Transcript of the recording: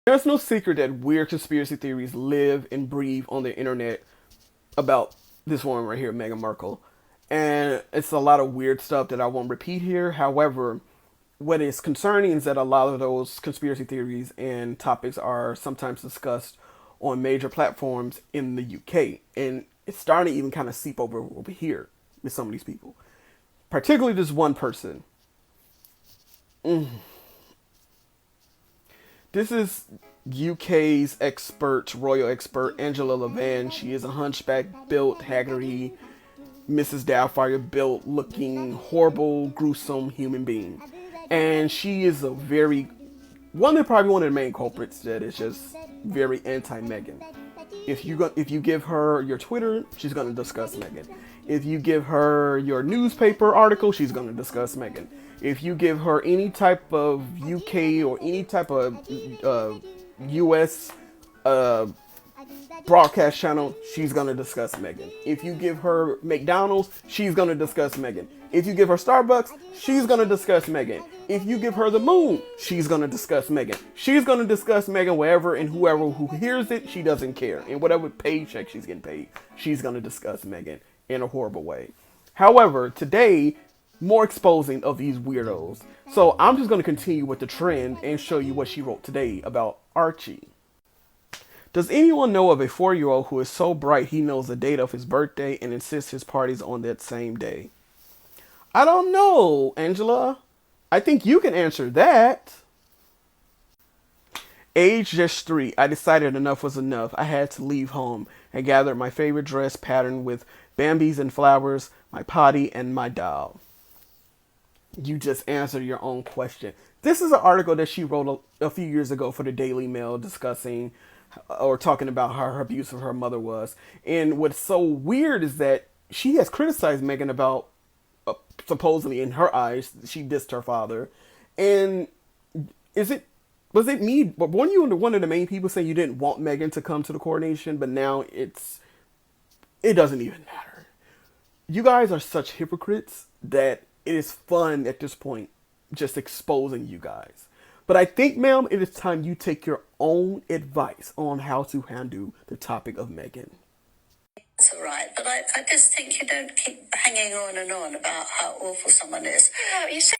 There's no secret that weird conspiracy theories live and breathe on the internet about this woman right here, Meghan Markle. And it's a lot of weird stuff that I won't repeat here. However, what is concerning is that a lot of those conspiracy theories and topics are sometimes discussed on major platforms in the UK. And it's starting to even kind of seep over here with some of these people, particularly this one person. This is UK's expert, royal expert, Angela Levan. She is a hunchback built, Haggerty, Mrs. Doubtfire built looking, horrible, gruesome human being. And she is a very, probably one of the main culprits that is just very anti Meghan. If you give her your Twitter, she's gonna discuss Meghan. If you give her your newspaper article, she's gonna discuss Meghan. If you give her any type of UK or any type of US uh, broadcast channel, she's gonna discuss Meghan. If you give her McDonald's, she's gonna discuss Meghan. If you give her Starbucks, she's gonna discuss Meghan. If you give her the moon, she's gonna discuss Meghan. She's gonna discuss Meghan wherever and whoever who hears it, she doesn't care. And whatever paycheck she's getting paid, she's gonna discuss Meghan in a horrible way. However, today, more exposing of these weirdos. So I'm just gonna continue with the trend and show you what she wrote today about Archie. Does anyone know of a 4-year-old who is so bright he knows the date of his birthday and insists his party's on that same day? I don't know, Angela. I think you can answer that. Age just 3. I decided enough was enough. I had to leave home. I gathered my favorite dress pattern with Bambies and flowers, my potty, and my doll. You just answered your own question. This is an article that she wrote a few years ago for the Daily Mail discussing or talking about how abusive her mother was. And what's so weird is that she has criticized Meghan about supposedly in her eyes she dissed her father. And was it me? But weren't you one of the main people saying you didn't want Meghan to come to the coronation? But now it doesn't even matter. You guys are such hypocrites that it is fun at this point just exposing you guys. But I think, ma'am, it is time you take your own advice on how to handle the topic of Meghan. It's all right, but I just think you don't keep hanging on and on about how awful someone is. No, you say